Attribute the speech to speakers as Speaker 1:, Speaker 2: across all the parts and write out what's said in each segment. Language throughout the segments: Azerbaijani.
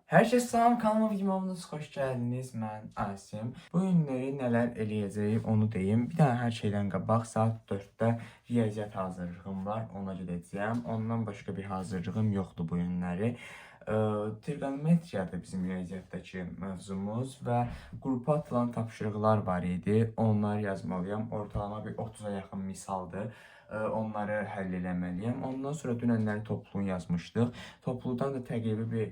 Speaker 1: Hər şey salam, kanalıma videomuz xoş gəldiniz. Mən Asim. Bu günləri nələr eləyəcəyim onu deyim. Bir dənə hər şeydən qabaq saat 4-də riyaziyyat hazırlığım var. Ona gedəcəyəm. Ondan başqa bir hazırlığım yoxdur bu günləri. Trigonometriyadır bizim riyaziyyatdakı mövzumuz və qrupa atılan tapşırıqlar var idi. Onları yazmalıyam. Ortalama bir 30-a yaxın misaldır. Onları həll eləməliyəm. Ondan sonra dünənləri topluğunu yazmışdıq. Topludan da təqribi bir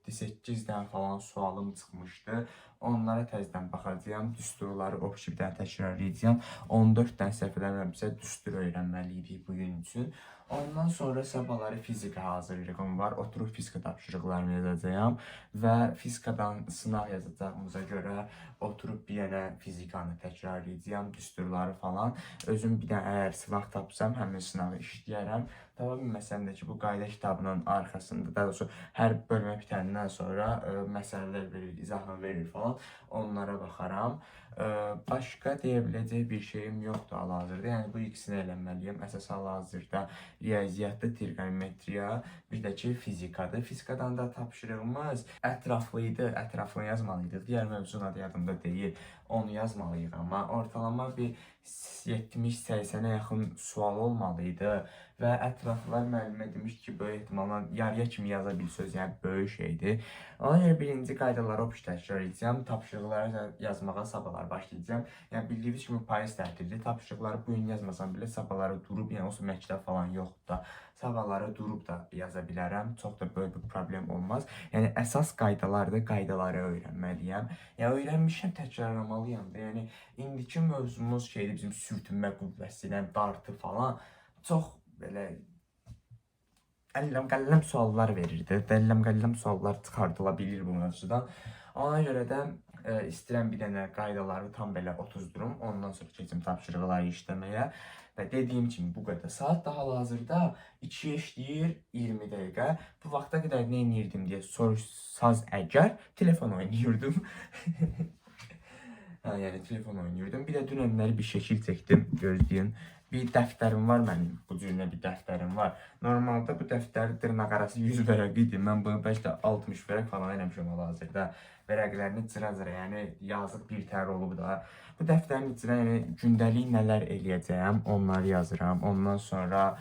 Speaker 1: 7-8 dənə falan sualım çıxmışdı. Onlara təzədən baxacağam. Düsturları oxşu bir dənə təkrarlayacağam. 14 dənə səhv eləmirəmsə düstur öyrənməliydik bu gün üçün. Ondan sonra sabahları fizika hazırlığım var. Oturub fizika tapşırıqlarını yazacağam və fizikadan sınaq yazacağımıza görə oturub bir dənə fizikanı təkrarlayacağam, düsturları falan. Özüm bir dənə əgər sınaq tapsam həmin sınağı işləyərəm. Tapa bilməsəm də ki, bu qayda kitabının arxasında, daha doğrusu hər bölmə bitəndən sonra məsələlər verir, izahını verir falan. Onlara baxaram. Başqa deyə biləcək bir şeyim yoxdur hal-hazırda. Yəni bu ikisini eləməliyəm. Əsas hal-hazırda riyaziyyatda trigonometriya, bir də ki fizikadır. Fizikadan da tapşırığımız ətraflı idi. Ətrafını yazmalıydıq. Digər mövzuna da yadımda deyil. Onu yazmalıyıq, amma ortalama bir 70-80-ə yaxın sual olmalıydı və ətraflılar müəllimə demiş ki, böyük ehtimalla yarıya kimi yaza bilsəz, yəni böyük şeydir. Ona görə birinci qaydaları oxuş təkrarlayacağam, tapşırıqları yazmağa sabahlar başlayacağam. Yəni bildiyiniz kimi payız tətildir. Tapşırıqları bu gün yazmasam belə sabahları durub, yəni olsa məktəb falan yoxdur da, sabahları durub da yaza bilərəm. Çox da böyük bir problem olmaz. Yəni əsas qaydalardır, qaydaları öyrənməliyəm. Yəni öyrənmişəm, təkrarlamalıyam da. Yəni indiki mövzumuz şeydir, bizim sürtünmə qüvvəsi, yəni dartı falan. Çox belə əlləm-qəlləm suallar verirdi. Dəlləm-qəlləm suallar çıxardıla bilir bu mövzudan. Ona görə də istəyirəm bir dənə qaydaları tam belə otuzdurum. Ondan sonra keçim tapşırıqları işləməyə. Və dediyim kimi bu qədər. Saat da hal-hazırda 2-yə işləyir 20 dəqiqə. Bu vaxta qədər nə edirdim deyə soruşsaz əgər, telefon oynayırdım. Yəni telefon oynayırdım. Bir də dünənləri bir şəkil çəkdim, gözləyin. Bir dəftərim var mənim, bu cürlə bir dəftərim var. Normalda bu dəftər dırnaq arası 100 vərəq idi. Mən bunu bəlkə 60 vərəq falan eləmişəm hal-hazırda. Vərəqlərini cıra-cıra, yəni yazıb bir tər olub da. Bu dəftərin içinə yəni gündəlik nələr eləyəcəyəm, onları yazıram. Ondan sonra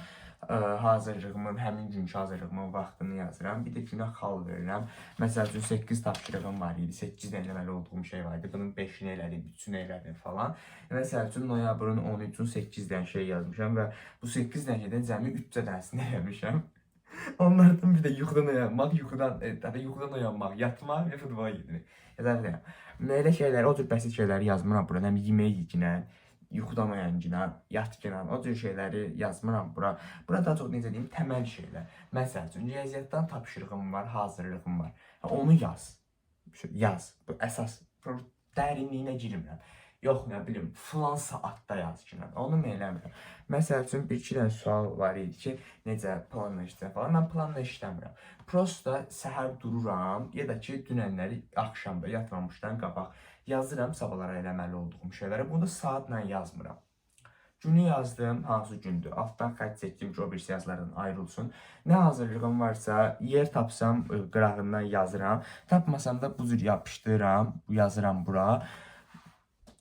Speaker 1: hazırlığımın, həmin günkü hazırlığımın vaxtını yazıram. Bir də günə xal verirəm. Məsəl üçün 8 tapşırığım var idi. 8 dənə eləməli olduğum şey var idi. Bunun 5-ini elədim, 3-ünü elədim falan. Məsəl üçün noyabrın 13-ün 8 dənə şey yazmışam və bu 8 dənə şeydən cəmi 3 dənəsini eləmişəm. Onlardan bir də yuxudan oyanmaq, yuxudan oyanmaq, yatmaq və futbola getmək. Yazarım. Belə şeylər, o cür bəsit şeyləri yazmıram bura. Həm yemək yeyinə, yuxudan oyanınca, yatqına, o cür şeyləri yazmıram bura. Burada daha çox necə deyim, təməl şeylər. Məsəl üçün, riyaziyyatdan tapşırığım var, hazırlığım var. Onu yaz. Yaz. Bu əsas. Dərinliyinə girmirəm. Yox, nə bilim, filan saatda yaz ki, onu mu eləmirəm? Məsəl üçün, bir-iki dənə sual var idi ki, necə planla işləyirəm falan. Mən planla işləmirəm. Prosta səhər dururam, ya da ki, dünənləri axşamda yatmamışdan qabaq yazıram sabahlara eləməli olduğum şeyləri. Bunu saatla yazmıram. Günü yazdım, hansı gündür. Altdan xətt çəkdim ki, o birisi yazılardan ayrılsın. Nə hazırlığım varsa, yer tapsam qırağından yazıram. Tapmasam da bu cür yapışdırıram, yazıram bura.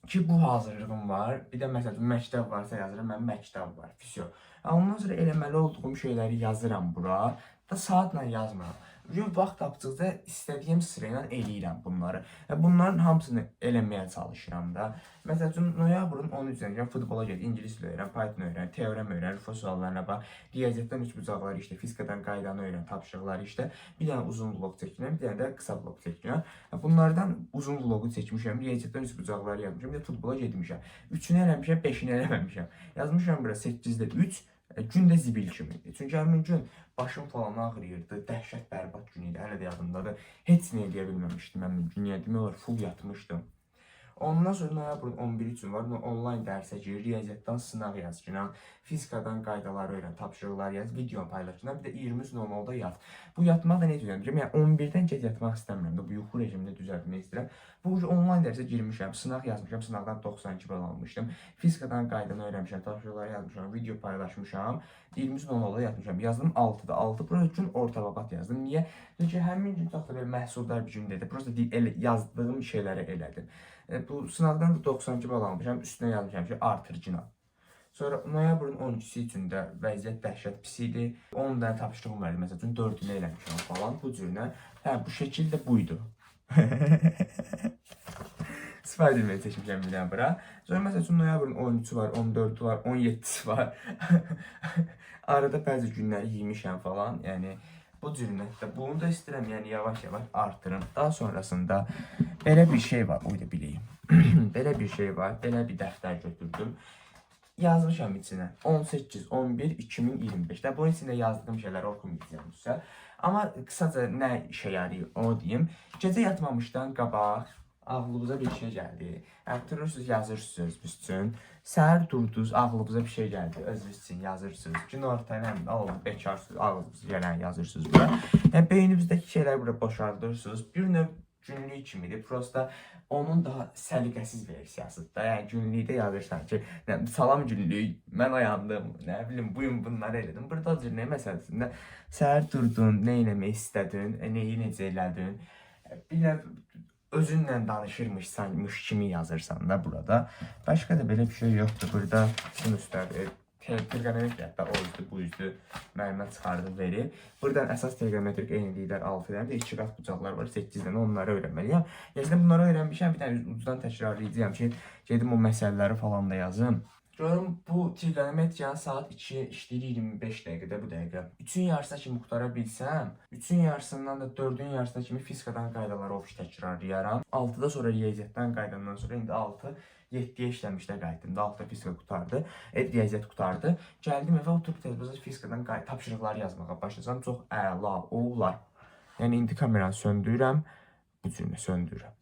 Speaker 1: Ki bu hazırlığım var. Bir də məsələn məktəb varsa yazıram, mənim məktəb var. Fisyo. Ondan sonra eləməli olduğum şeyləri yazıram bura. Da saatla yazmıram. Gün vaxt tapdıqda istədiyim sırayla eləyirəm bunları. Bunların hamısını eləməyə çalışıram da. Məsəl üçün noyabrın 13-ndə futbola get, ingilis dili öyrən, Python öyrən, teorem öyrən, rüfo suallarına bax, riyaziyyatdan üç bucaqları işlə, fizikadan qaydanı öyrən, tapşırıqları işlə. Bir dənə uzun vlog çəkirəm, bir dənə də qısa vlog çəkirəm. Bunlardan uzun vlogu çəkmişəm, riyaziyyatdan üç bucaqları yazmışam, bir də futbola getmişəm. 3-ünü eləmişəm, 5-ini eləməmişəm. Yazmışam bura 8-də 3. Gün də zibil kimi. Çünki həmin gün başım falan ağrıyırdı. Dəhşət bərbad gün idi. Hələ də yadımdadır. Heç nə edə bilməmişdim həmin gün. Yəni demək olar full yatmışdım. Ondan sonra noyabrın 11 üçün var. Onlayn dərsə girir, riyaziyyatdan sınaq yazıram, fizikadan qaydaları öyrən, tapşırıqlar yaz, video paylaşıram. Bir də 20:00-da yat. Bu yatmaq da ne düzəldirəm? Yəni 11-dən gec yatmaq istəmirəm də, bu yuxu rejimini düzəltmək istəyirəm. Bu onlayn dərsə girmişəm, sınaq yazmışam, sınaqdan 92 bal almışdım. Fizikadan qaydanı öyrənmişəm, tapşırıqları yazmışam, video paylaşmışam. 20:00-da yatmışam. Yazdım 6-da. 6 bura gün orta yazdım. Niyə? Çünki həmin gün çox da belə məhsuldar bir gün dedi. Prosta yazdığım şeyləri elədim. Bu sınavdan da 92 bal almışam. Üstünə yazmışam ki, artırıcına. Sonra noyabrın 12-si üçün də vəziyyət dəhşət pis idi. 10 dənə tapşırığım var idi. Məsəl üçün 4-ünü eləmişəm falan bu cürünə. Hə, bu şəkil də buydu. Spider-Man seçmişəm bir dənə bura. Sonra məsəl üçün noyabrın 13-ü var, 14-ü var, 17-si var. Arada bəzi günləri yemişəm falan. Yəni bu cürünətdə bunu da istəyirəm, yəni yavaş-yavaş artırım. Daha sonrasında belə bir şey var, o da bileyim. Belə bir şey var, belə bir dəftər götürdüm. Yazmışam içinə 18-11-2025'də bunun içində yazdığım şeyləri oxumayacağım. Amma qısaca nə işə yarayır onu deyim. Gecə yatmamışdan qabaq ağlınıza bir şey gəldi. Oturursunuz, yazırsınız bütün. Səhər durdunuz, ağlınıza bir şey gəldi. Özünüz üçün yazırsınız. Gün ortayla bekarsınız, ağlınıza gələn yazırsınız bura. Yəni beyninizdəki şeyləri bura boşaldırsınız. Bir növ günlük kimidir. Prosta onun daha səliqəsiz versiyasıdır da. Yəni günlükdə yazırsan ki, salam günlük, mən oyandım, nə bilim, bugün bunları elədim. Burada ne məsələsində səhər durdun, nə eləmək istədin, nəyi necə elədin. Bir də özünlə danışırmışsanmış kimi yazırsan da burada. Başqa da belə bir şey yoxdur. Burada şunu üstədir. Trigonometrik hətta o üzdür, bu üzdür. Müəllimə çıxardıb verir. Buradan əsas trigonometrik eyniliklər 6 dənə də 2 qat bucaqlar var, 8 dənə onları öyrənməliyəm. Yəni bunları öyrənmişəm, bir dənə ucuzdan təkrarlayacağam ki, gedim o məsələləri falan da yazım. Görüm bu trigonometriyanı saat 2 işləyir 25 dəqiqədə bu dəqiqə. 3-ün yarısına kimi qutara bilsəm, 3-ün yarısından da 4-ün yarısına kimi fizikadan qaydaları oxuş təkrarlayaram. 6-da sonra riyaziyyatdan qaydandan sonra indi 6 7-yə işləmişdə qayıtdım. 6-da fizika qutardı, riyaziyyat qutardı. Gəldim evə oturub tez-tez fizikadan tapşırıqları yazmağa başlasam çox əla olar. Yəni indi kameranı söndürürəm, bu cürünü söndürürəm.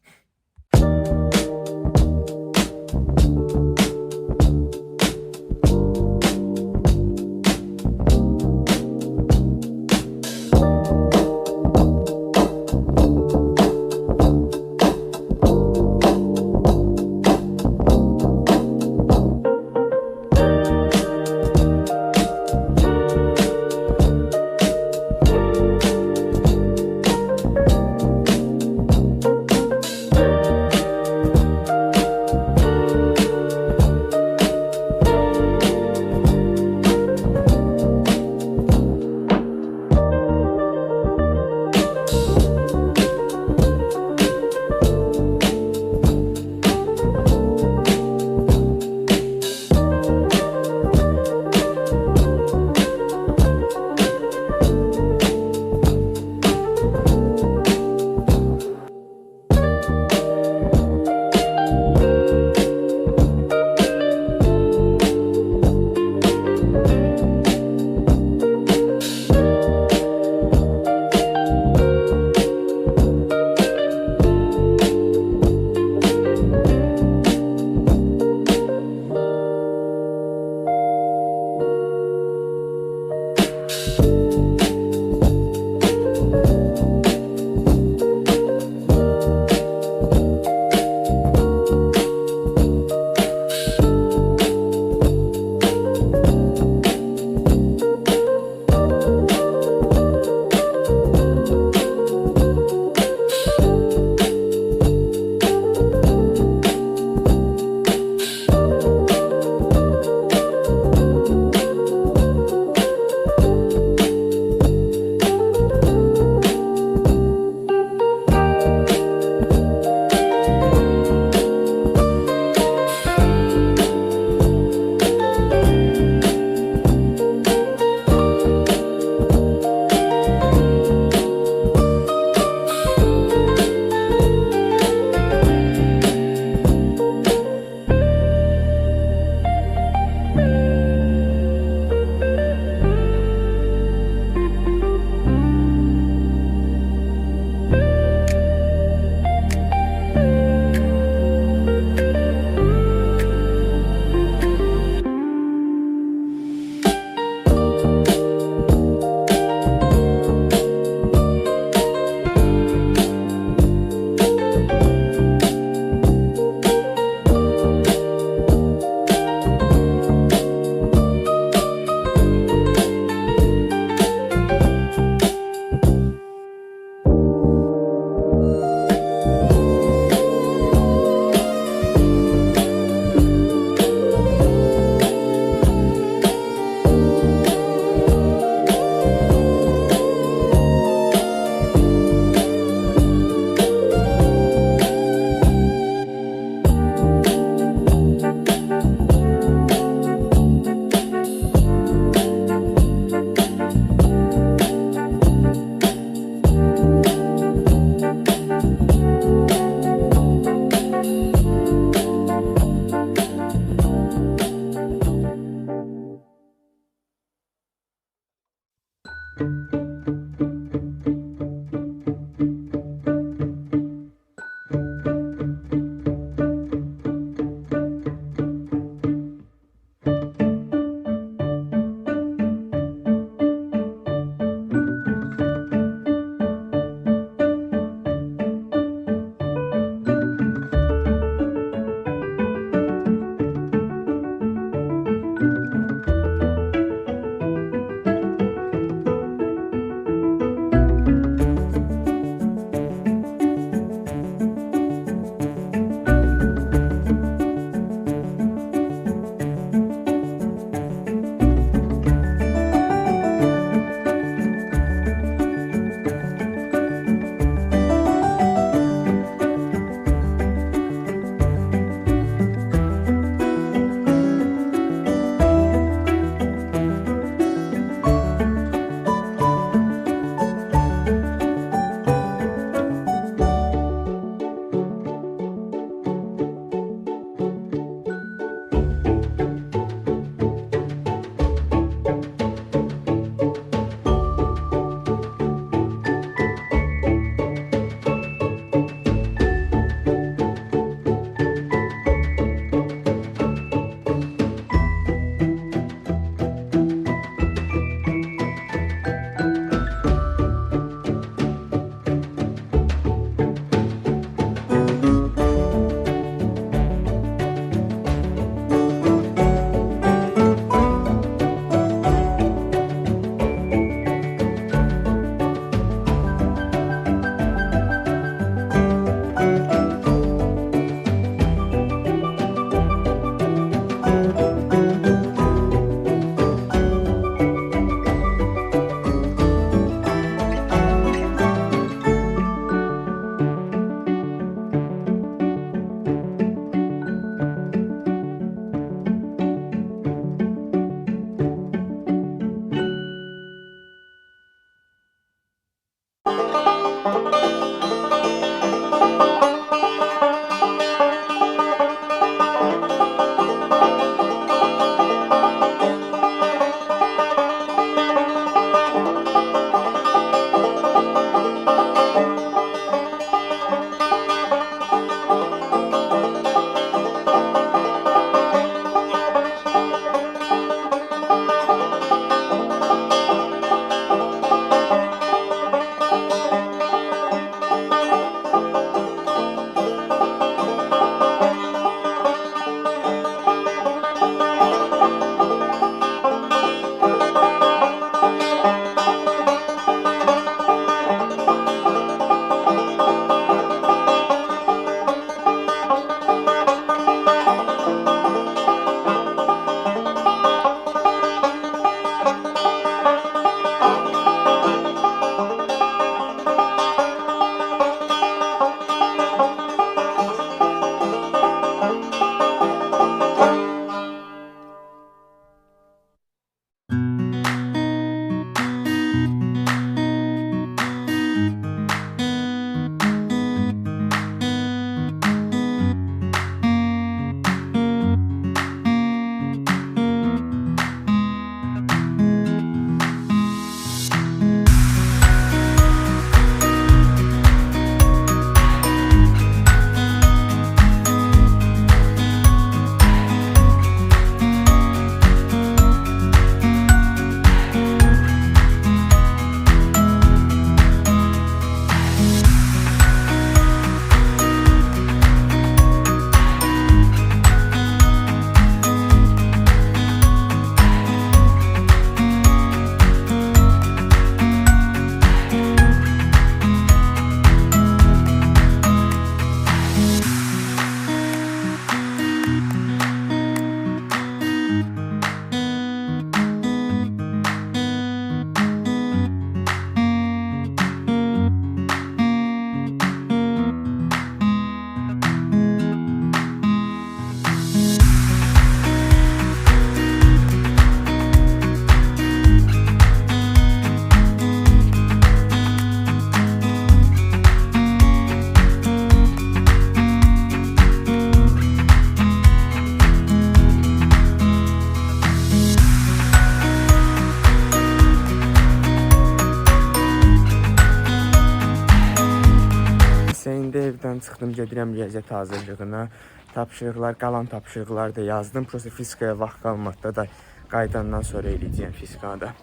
Speaker 1: evdən çıxdım, gedirəm riyaziyyat hazırlığına. Tapşırıqlar, qalan tapşırıqlar da yazdım. Prosta fizikaya vaxt qalmadı da qaydandan sonra eləyəcəyəm fizikada.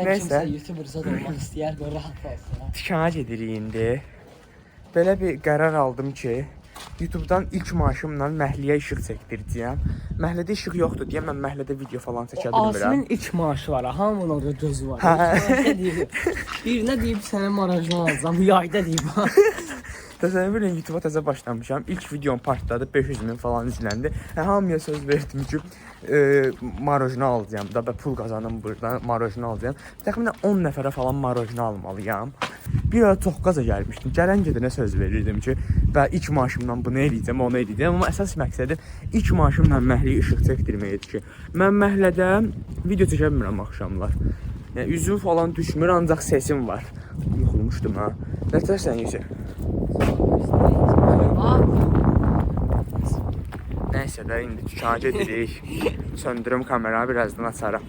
Speaker 1: Neyse.
Speaker 2: YouTuber'sa da olmaq istəyər, qoy rahat olsun.
Speaker 1: Dükana gedirik indi. Belə bir qərar aldım ki, YouTube'dan ilk maaşımla məhliyə işıq çəkdirəcəyəm. Məhlədə işıq yoxdur deyə mən məhlədə video falan çəkə bilmirəm.
Speaker 2: Asimin ilk maaşı var, hamının orada gözü var. Birinə deyib sənə marajını alacağım, yayda deyib.
Speaker 1: Təsəvvür edin, YouTube'a təzə başlamışam. İlk videom partladı, 500.000 falan izləndi. Hamıya söz verdim ki, marojunu alacağım da, pul qazanım buradan, marojunu alacağım. Təxminən 10 nəfərə falan marojunu almalıyam. Bir ara çox qaza gəlmişdim. Gələn gedənə söz verirdim ki, və ilk maaşımdan bunu eləyəcəm, onu eləyəcəm. Amma əsas məqsədim ilk maaşımla məhliyə işıq çəkdirməkdir ki, mən məhlədə video çəkə bilmirəm axşamlar. Yəni, üzüm falan düşmür, ancaq sesim var. Yuxulmuşdum ha. Nətərsən Yusuf? Neyse de indi dükana gedirik. Söndürüm kameranı, birazdan açarım.